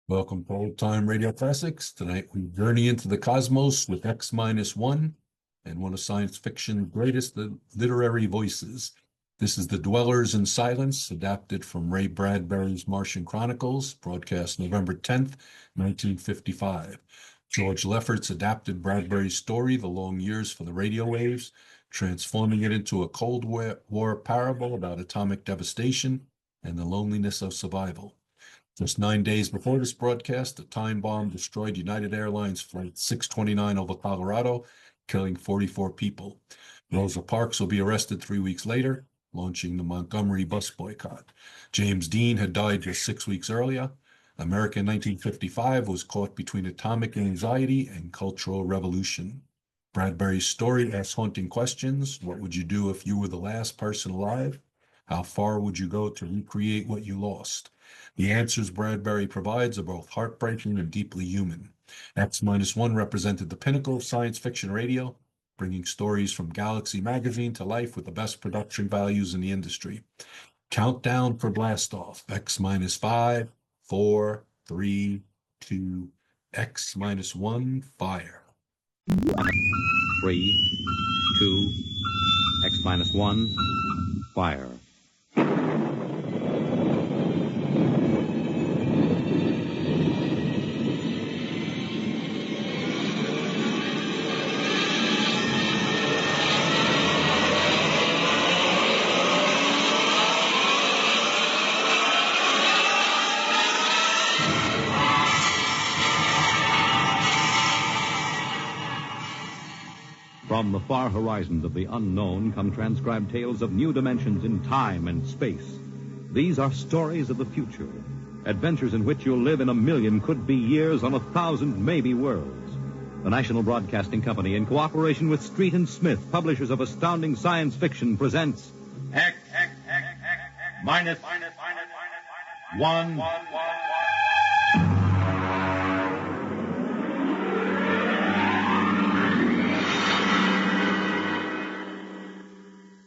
Welcome to Old Time Radio Classics. Tonight we journey into the cosmos with X-1 and one of science fiction's greatest literary voices. This is The Dwellers in Silence, adapted from Ray Bradbury's Martian Chronicles, broadcast November 10th, 1955. George Lefferts adapted Bradbury's story, The Long Years, for the radio waves, transforming it into a Cold War parable about atomic devastation and the loneliness of survival. Just 9 days before this broadcast, a time bomb destroyed United Airlines Flight 629 over Colorado, killing 44 people. Rosa Parks will be arrested 3 weeks later, launching the Montgomery bus boycott. James Dean had died just 6 weeks earlier. America in 1955 was caught between atomic anxiety and cultural revolution. Bradbury's story asks haunting questions. What would you do if you were the last person alive? How far would you go to recreate what you lost? The answers Bradbury provides are both heartbreaking and deeply human. X-1 represented the pinnacle of science fiction radio, bringing stories from Galaxy magazine to life with the best production values in the industry. Countdown for blastoff. X-5, 4, 3, 2, X-1, fire. 3, 2, X-1, fire. From the far horizons of the unknown come transcribed tales of new dimensions in time and space. These are stories of the future, adventures in which you'll live in a million could-be years on 1,000 maybe worlds. The National Broadcasting Company, in cooperation with Street and Smith, publishers of astounding science fiction, presents X minus one.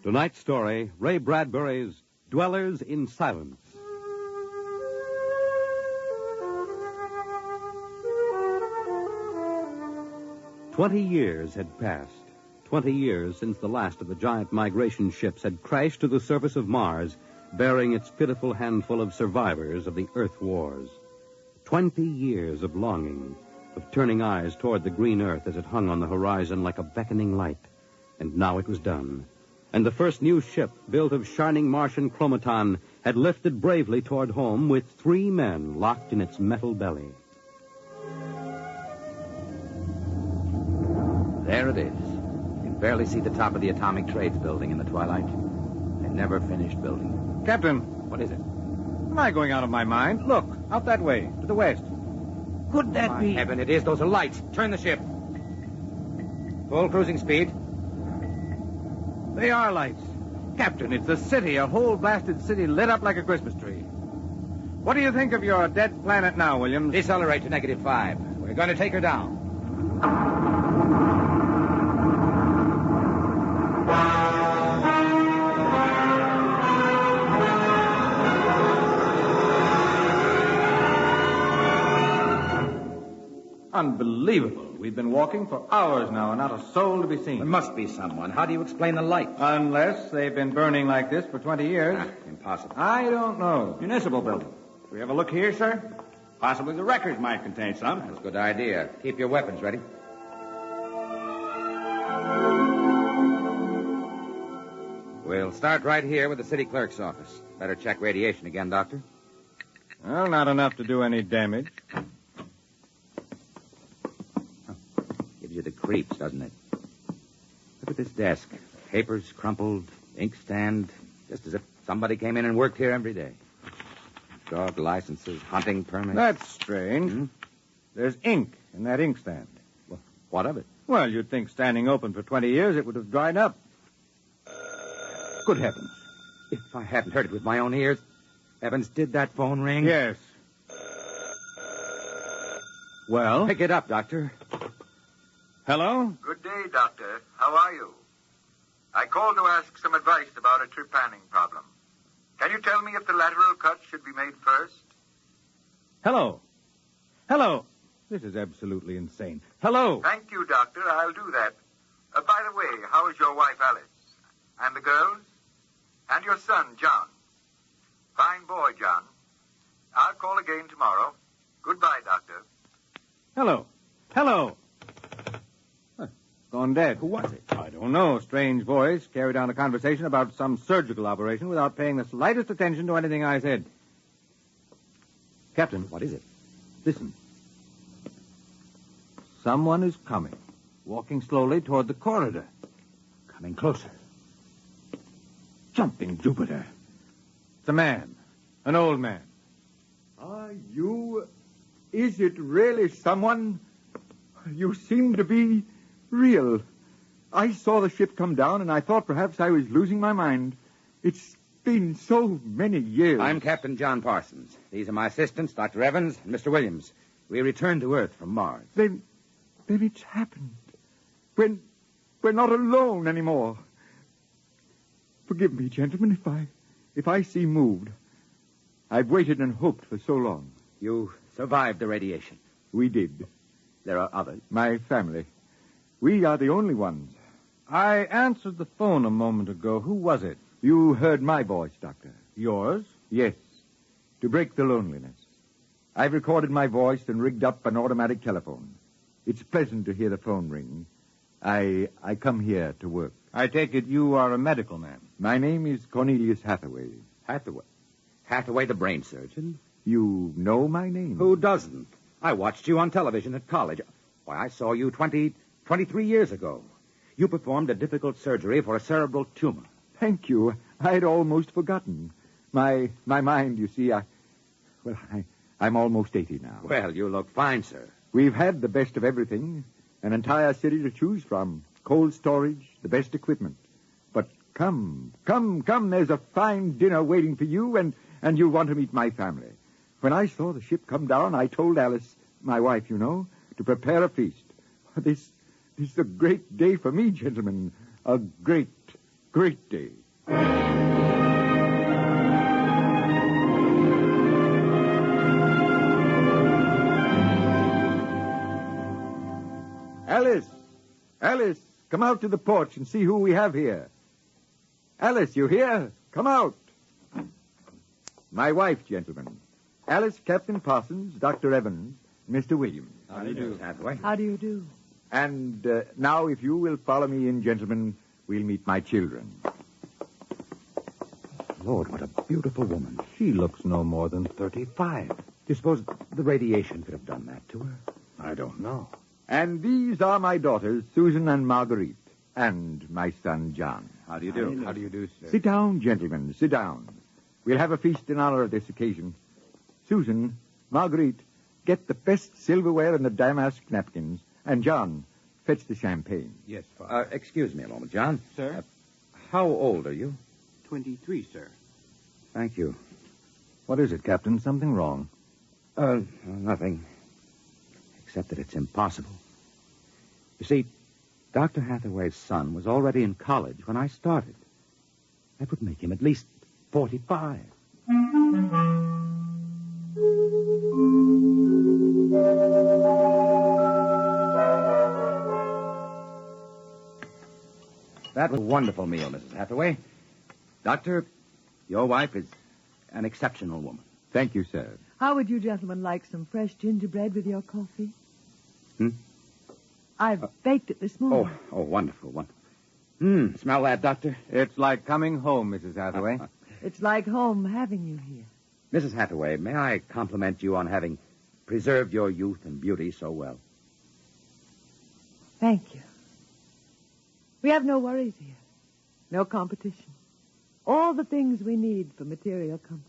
tonight's story, Ray Bradbury's Dwellers in Silence. "20 years had passed. 20 years since the last of the giant migration ships had crashed to the surface of Mars, bearing its pitiful handful of survivors of the Earth Wars. 20 years of longing, of turning eyes toward the green Earth as it hung on the horizon like a beckoning light. And now it was done. And the first new ship, built of shining Martian chromaton, had lifted bravely toward home with 3 men locked in its metal belly. There it is. You can barely see the top of the Atomic Trades building in the twilight. They never finished building. Captain, What is it? am I going out of my mind? Look, out that way, to the west. Could that be? Heaven, it is. Those are lights. Turn the ship. Full cruising speed. They are lights. Captain, it's the city, a whole blasted city lit up like a Christmas tree. What do you think of your dead planet now, Williams? Decelerate to -5. We're going to take her down. Unbelievable. We've been walking for hours now and not a soul to be seen. There must be someone. How do you explain the light? Unless they've been burning like this for 20 years. Impossible. I don't know. Municipal building. Should we have a look here, sir? Possibly the records might contain some. That's a good idea. Keep your weapons ready. We'll start right here with the city clerk's office. Better check radiation again, Doctor. Well, not enough to do any damage. Gives you the creeps, doesn't it? Look at this desk. Papers crumpled, inkstand, just as if somebody came in and worked here every day. Dog licenses, hunting permits. That's strange. There's ink in that inkstand. Well, what of it? Well, you'd think standing open for 20 years it would have dried up. Good heavens. If I hadn't heard it with my own ears. Heavens, did that phone ring? Yes. Well? Pick it up, Doctor. Hello? Good day, Doctor. How are you? I called to ask some advice about a trip panning problem. Can you tell me if the lateral cut should be made first? Hello. Hello. This is absolutely insane. Hello. Thank you, Doctor. I'll do that. By the way, how is your wife, Alice? And the girls? And your son, John? Fine boy, John. I'll call again tomorrow. Goodbye, Doctor. Hello. Hello. Huh. Gone dead. Who was it? I don't know. Strange voice carried on a conversation about some surgical operation without paying the slightest attention to anything I said. Captain. What is it? Listen. Someone is coming, walking slowly toward the corridor. Coming closer. Jumping Jupiter. It's a man. An old man. Are you... Is it really someone? You seem to be real. I saw the ship come down, and I thought perhaps I was losing my mind. It's been so many years. I'm Captain John Parsons. These are my assistants, Dr. Evans and Mr. Williams. We returned to Earth from Mars. Then it's happened. We're not alone anymore. Forgive me, gentlemen, if I seem moved. I've waited and hoped for so long. You survived the radiation. We did. There are others. My family. We are the only ones. I answered the phone a moment ago. Who was it? You heard my voice, Doctor. Yours? Yes. To break the loneliness. I've recorded my voice and rigged up an automatic telephone. It's pleasant to hear the phone ring. I come here to work. I take it you are a medical man. My name is Cornelius Hathaway. Hathaway? Hathaway, the brain surgeon? You know my name? Who doesn't? I watched you on television at college. Why, I saw you 23 years ago. You performed a difficult surgery for a cerebral tumor. Thank you. I'd almost forgotten. My mind, you see, I'm almost 80 now. Well, you look fine, sir. We've had the best of everything. An entire city to choose from. Cold storage, the best equipment. But come. There's a fine dinner waiting for you, and you'll want to meet my family. When I saw the ship come down, I told Alice, my wife, you know, to prepare a feast. This is a great day for me, gentlemen. A great, great day. Alice, come out to the porch and see who we have here. Alice, you here? Come out. My wife, gentlemen. Alice, Captain Parsons, Dr. Evans, Mr. Williams. How do you do, Hathaway? How do you do? And now, if you will follow me in, gentlemen, we'll meet my children. Lord, what a beautiful woman. She looks no more than 35. Do you suppose the radiation could have done that to her? I don't know. And these are my daughters, Susan and Marguerite, and my son, John. How do you do? How do you do, sir? Sit down, gentlemen, sit down. We'll have a feast in honor of this occasion. Susan, Marguerite, get the best silverware and the damask napkins. And John, fetch the champagne. Yes, Father. Excuse me a moment, John. Sir? How old are you? 23, sir. Thank you. What is it, Captain? Something wrong? Nothing. Except that it's impossible. You see, Dr. Hathaway's son was already in college when I started. That would make him at least 45. That was a wonderful meal, Mrs. Hathaway. Doctor, your wife is an exceptional woman. Thank you, sir. How would you gentlemen like some fresh gingerbread with your coffee? I've baked it this morning. Oh, wonderful, wonderful. Smell that, Doctor? It's like coming home, Mrs. Hathaway. It's like home having you here. Mrs. Hathaway, may I compliment you on having preserved your youth and beauty so well? Thank you. We have no worries here. No competition. All the things we need for material comfort.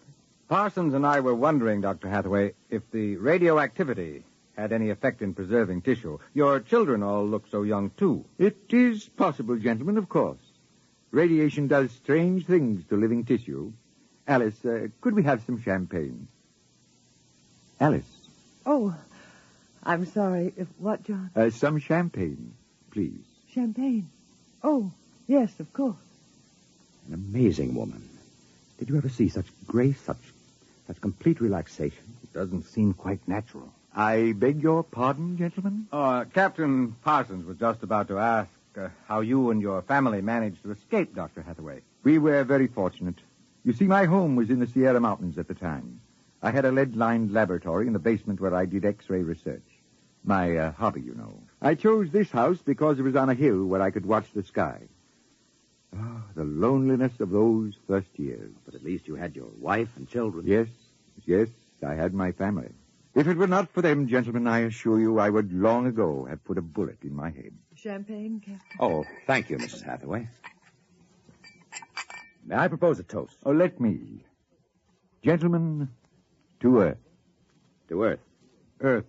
Parsons and I were wondering, Dr. Hathaway, if the radioactivity had any effect in preserving tissue. Your children all look so young, too. It is possible, gentlemen, of course. Radiation does strange things to living tissue. Alice, could we have some champagne? Alice. Oh, I'm sorry. What, John? Some champagne, please. Champagne? Oh, yes, of course. An amazing woman. Did you ever see such grace, such complete relaxation? It doesn't seem quite natural. I beg your pardon, gentlemen? Captain Parsons was just about to ask how you and your family managed to escape, Dr. Hathaway. We were very fortunate. You see, my home was in the Sierra Mountains at the time. I had a lead-lined laboratory in the basement where I did X-ray research. My hobby, you know. I chose this house because it was on a hill where I could watch the sky. Oh, the loneliness of those first years. But at least you had your wife and children. Yes, I had my family. If it were not for them, gentlemen, I assure you I would long ago have put a bullet in my head. Champagne, Captain? Oh, thank you, Mrs. Hathaway. May I propose a toast? Oh, let me. Gentlemen, to Earth. To Earth. Earth.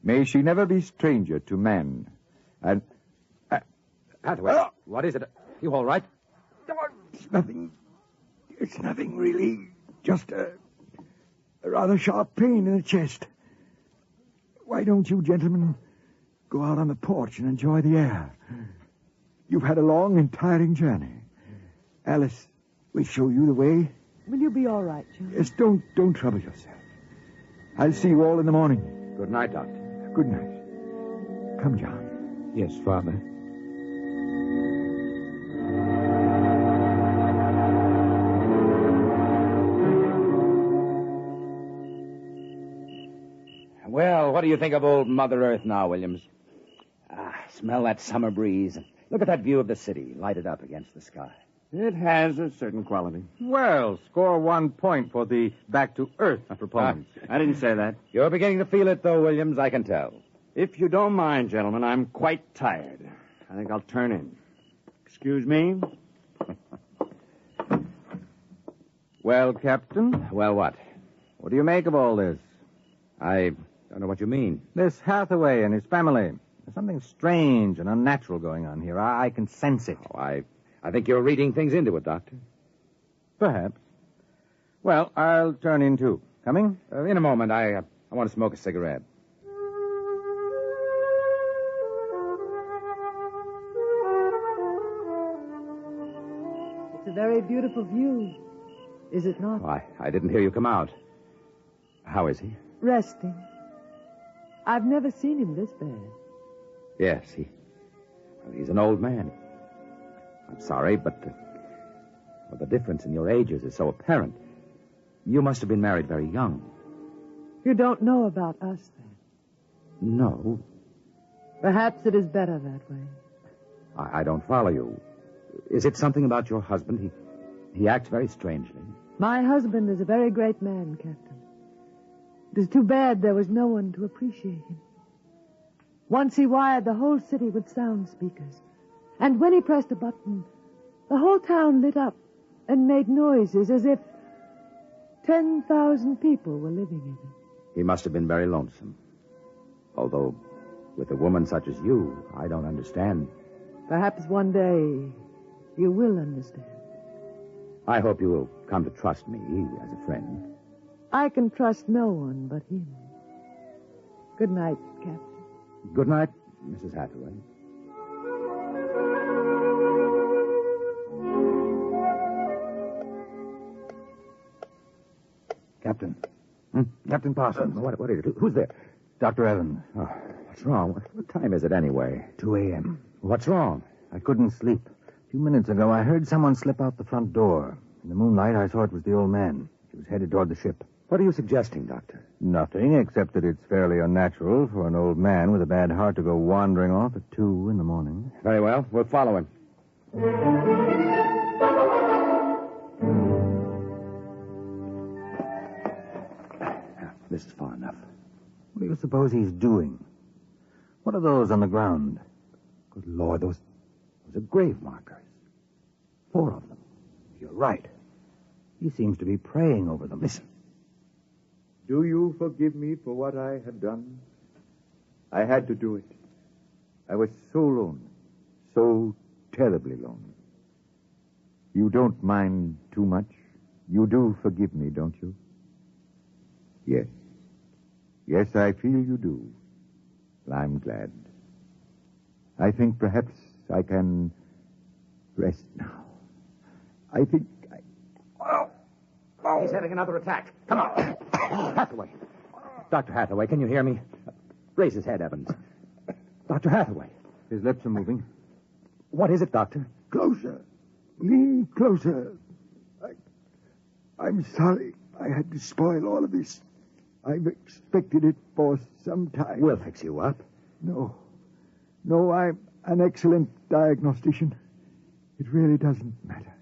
May she never be stranger to man. And... Hathaway, what is it? You all right? It's nothing. It's nothing, really. Just a rather sharp pain in the chest. Why don't you gentlemen go out on the porch and enjoy the air? You've had a long and tiring journey. Alice, we'll show you the way. Will you be all right, John? Yes, don't trouble yourself. I'll see you all in the morning. Good night, Doctor. Good night. Come, John. Yes, Father. Well, what do you think of old Mother Earth now, Williams? Smell that summer breeze. Look at that view of the city, lighted up against the sky. It has a certain quality. Well, score 1 point for the back-to-earth proponents. I didn't say that. You're beginning to feel it, though, Williams, I can tell. If you don't mind, gentlemen, I'm quite tired. I think I'll turn in. Excuse me? Well, Captain, Well, what? what do you make of all this? I don't know what you mean. This Hathaway and his family. There's something strange and unnatural going on here. I can sense it. Oh, I think you're reading things into it, Doctor. Perhaps. Well, I'll turn in, too. Coming? In a moment, I want to smoke a cigarette. It's a very beautiful view, is it not? Oh, I didn't hear you come out. How is he? Resting. I've never seen him this bad. Yes, he's an old man. I'm sorry, but the difference in your ages is so apparent. You must have been married very young. You don't know about us, then? No, Perhaps it is better that way. I don't follow you. Is it something about your husband? He acts very strangely. My husband is a very great man, Captain. It is too bad there was no one to appreciate him. Once he wired the whole city with sound speakers. And when he pressed a button, the whole town lit up and made noises as if 10,000 people were living in it. He must have been very lonesome. Although, with a woman such as you, I don't understand. Perhaps one day you will understand. I hope you will come to trust me as a friend. I can trust no one but him. Good night, Captain. Good night, Mrs. Hathaway. Captain. Captain Parsons. What is it? Who's there? Dr. Evans. Oh, what's wrong? What time is it anyway? 2 a.m. What's wrong? I couldn't sleep. A few minutes ago, I heard someone slip out the front door. In the moonlight, I saw it was the old man. He was headed toward the ship. What are you suggesting, Doctor? Nothing, except that it's fairly unnatural for an old man with a bad heart to go wandering off at 2 in the morning. Very well. We'll follow him. This is far enough. What do you suppose he's doing? What are those on the ground? Good Lord, those are grave markers. 4 of them. You're right. He seems to be praying over them. Listen. Do you forgive me for what I had done? I had to do it. I was so lonely, so terribly lonely. You don't mind too much? You do forgive me, don't you? Yes. Yes, I feel you do. Well, I'm glad. I think perhaps I can rest now. I think He's having another attack. Come on. Hathaway. Dr. Hathaway, can you hear me? Raise his head, Evans. Dr. Hathaway. His lips are moving. What is it, Doctor? Closer. Lean closer. I'm sorry I had to spoil all of this. I've expected it for some time. We'll fix you up. No, I'm an excellent diagnostician. It really doesn't matter.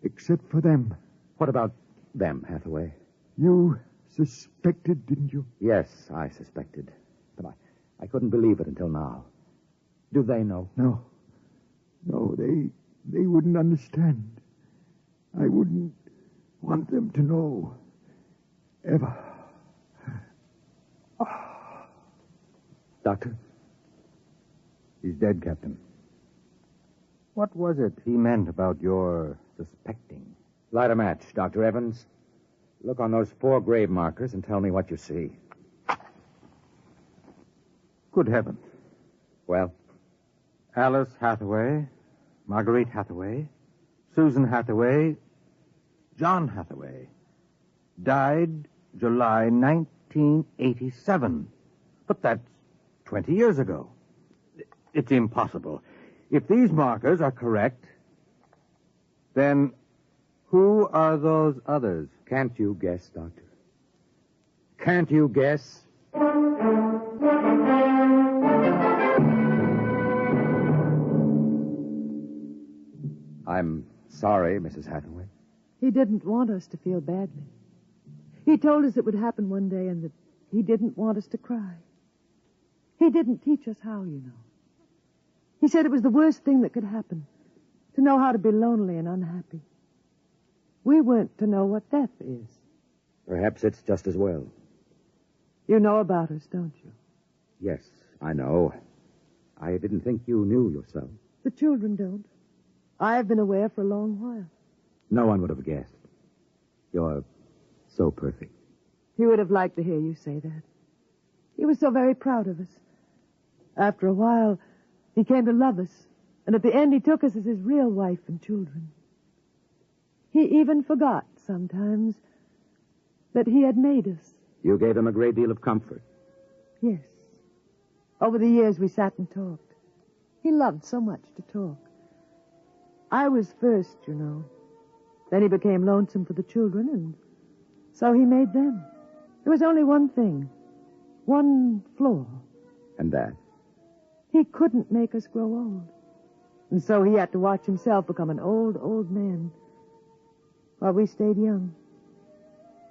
Except for them. What about them, Hathaway? You suspected, didn't you? Yes, I suspected. But I couldn't believe it until now. Do they know? No, they wouldn't understand. I wouldn't want them to know. Ever. Doctor? He's dead, Captain. What was it he meant about your suspecting? Light a match, Dr. Evans. Look on those 4 grave markers and tell me what you see. Good heavens. Well? Alice Hathaway, Marguerite Hathaway, Susan Hathaway, John Hathaway. Died July 1987. But that's 20 years ago. It's impossible. If these markers are correct, then who are those others? Can't you guess, Doctor? Can't you guess? I'm sorry, Mrs. Hathaway. He didn't want us to feel badly. He told us it would happen one day and that he didn't want us to cry. He didn't teach us how, you know. He said it was the worst thing that could happen, to know how to be lonely and unhappy. We weren't to know what death is. Perhaps it's just as well. You know about us, don't you? Yes, I know. I didn't think you knew yourself. The children don't. I've been aware for a long while. No one would have guessed. You're so perfect. He would have liked to hear you say that. He was so very proud of us. After a while, he came to love us, and at the end he took us as his real wife and children. He even forgot, sometimes, that he had made us. You gave him a great deal of comfort. Yes. Over the years we sat and talked. He loved so much to talk. I was first, you know. Then he became lonesome for the children, and so he made them. There was only one thing. One flaw. And that? He couldn't make us grow old. And so he had to watch himself become an old, old man while we stayed young.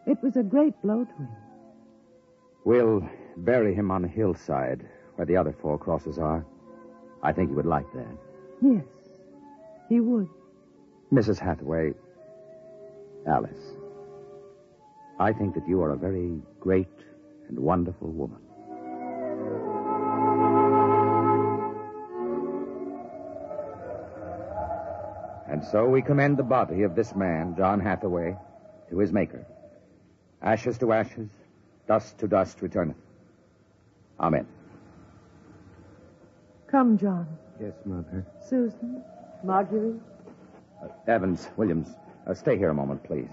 It was a great blow to him. We'll bury him on the hillside where the other 4 crosses are. I think he would like that. Yes, he would. Mrs. Hathaway, Alice, I think that you are a very great and wonderful woman. And so we commend the body of this man, John Hathaway, to his Maker. Ashes to ashes, dust to dust returneth. Amen. Come, John. Yes, Mother. Susan, Marguerite. Evans, Williams, stay here a moment, please.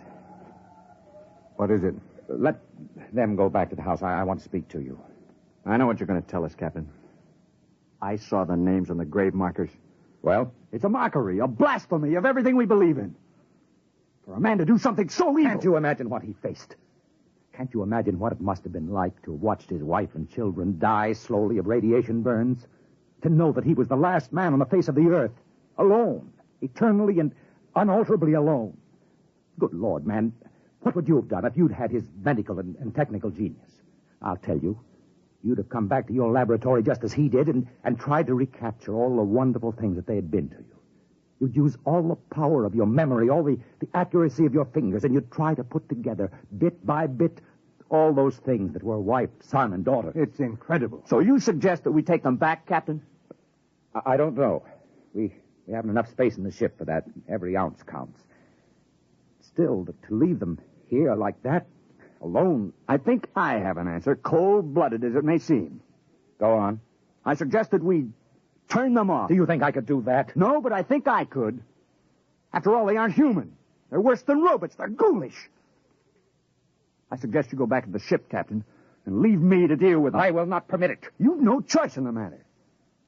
What is it? Let them go back to the house. I want to speak to you. I know what you're going to tell us, Captain. I saw the names on the grave markers. Well? It's a mockery, a blasphemy of everything we believe in. For a man to do something so evil. Can't you imagine what he faced? Can't you imagine what it must have been like to have watched his wife and children die slowly of radiation burns? To know that he was the last man on the face of the earth, alone, eternally and unalterably alone. Good Lord, man, what would you have done if you'd had his medical and technical genius? I'll tell you, you'd have come back to your laboratory just as he did and tried to recapture all the wonderful things that they had been to you. You'd use all the power of your memory, all the accuracy of your fingers, and you'd try to put together, bit by bit, all those things that were wife, son, and daughter. It's incredible. So you suggest that we take them back, Captain? I don't know. We haven't enough space in the ship for that. Every ounce counts. Still, to leave them here like that, alone... I think I have an answer, cold-blooded as it may seem. Go on. I suggest that we turn them off. Do you think I could do that? No, but I think I could. After all, they aren't human. They're worse than robots. They're ghoulish. I suggest you go back to the ship, Captain, and leave me to deal with them. I will not permit it. You've no choice in the matter.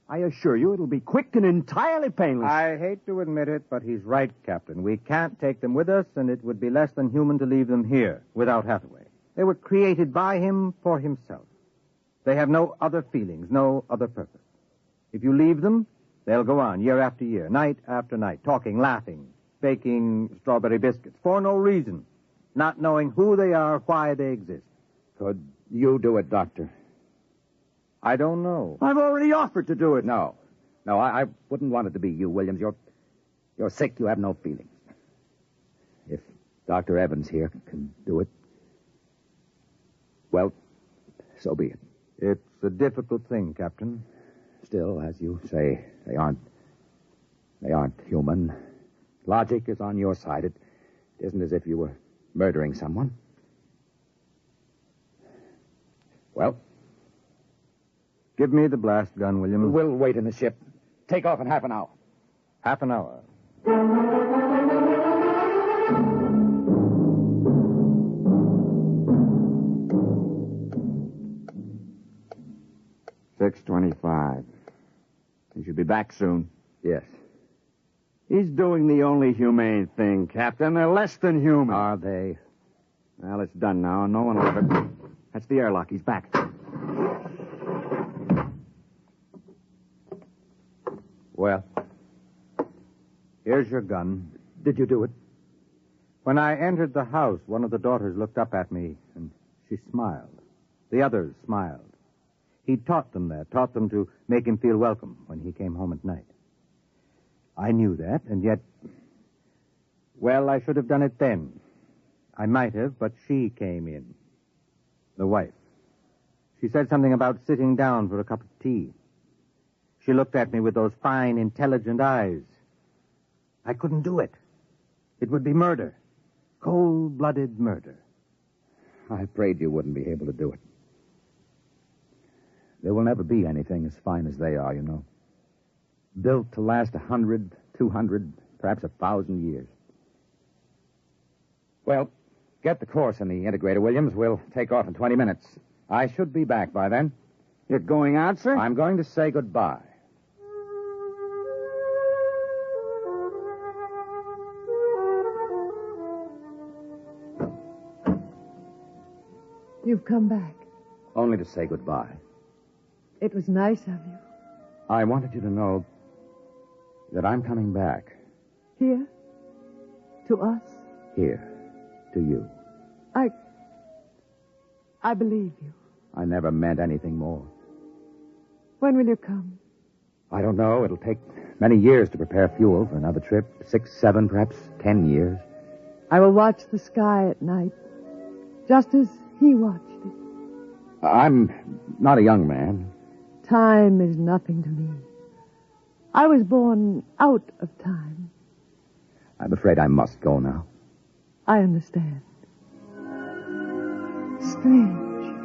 I assure you it'll be quick and entirely painless. I hate to admit it, but he's right, Captain. We can't take them with us, and it would be less than human to leave them here without Hathaway. They were created by him for himself. They have no other feelings, no other purpose. If you leave them, they'll go on year after year, night after night, talking, laughing, baking strawberry biscuits for no reason, not knowing who they are, why they exist. Could you do it, Doctor? I don't know. I've already offered to do it. No. No, I wouldn't want it to be you, Williams. You're sick. You have no feelings. If Dr. Evans here can do it, well, so be it. It's a difficult thing, Captain. Still, as you say, they aren't human. Logic is on your side. It isn't as if you were murdering someone. Well, give me the blast gun, William. We'll wait in the ship. Take off in half an hour. Half an hour. 6:25. He should be back soon. Yes. He's doing the only humane thing, Captain. They're less than human. Are they? Well, it's done now. No one will ever... That's the airlock. He's back. Well, here's your gun. Did you do it? When I entered the house, one of the daughters looked up at me, and she smiled. The others smiled. He taught them that, taught them to make him feel welcome when he came home at night. I knew that, and yet... Well, I should have done it then. I might have, but she came in. The wife. She said something about sitting down for a cup of tea. She looked at me with those fine, intelligent eyes. I couldn't do it. It would be murder. Cold-blooded murder. I prayed you wouldn't be able to do it. There will never be anything as fine as they are, you know. Built to last 100, 200, perhaps 1,000 years. Well, get the course in the integrator, Williams. We'll take off in 20 minutes. I should be back by then. You're going out, sir? I'm going to say goodbye. You've come back. Only to say goodbye. It was nice of you. I wanted you to know that I'm coming back. Here? To us? Here. To you. I believe you. I never meant anything more. When will you come? I don't know. It'll take many years to prepare fuel for another trip. 6, 7, perhaps 10 years. I will watch the sky at night, just as he watched it. I'm not a young man. Time is nothing to me. I was born out of time. I'm afraid I must go now. I understand. Strange.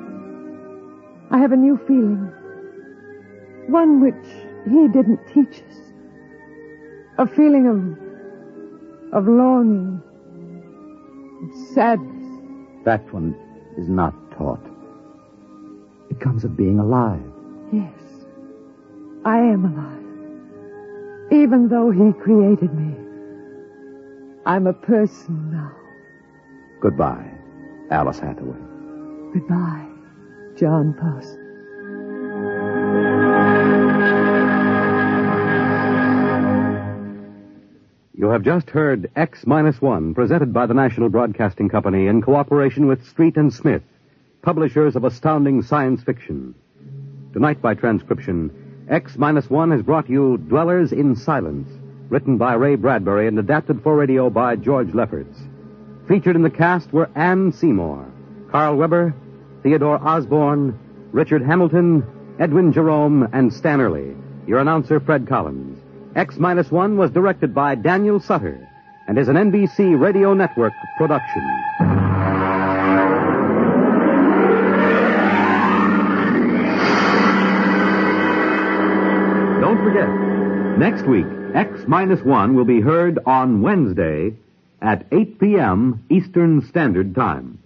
I have a new feeling. One which he didn't teach us. A feeling of longing, of sadness. That one is not taught. It comes of being alive. Yes, I am alive. Even though he created me, I'm a person now. Goodbye, Alice Hathaway. Goodbye, John Parsons. You have just heard X-1, presented by the National Broadcasting Company in cooperation with Street and Smith, publishers of astounding science fiction. Tonight, by transcription, X-1 has brought you Dwellers in Silence, written by Ray Bradbury and adapted for radio by George Lefferts. Featured in the cast were Anne Seymour, Carl Weber, Theodore Osborne, Richard Hamilton, Edwin Jerome, and Stan Early. Your announcer, Fred Collins. X-1 was directed by Daniel Sutter and is an NBC Radio Network production. Don't forget, next week, X-1 will be heard on Wednesday at 8 p.m. Eastern Standard Time.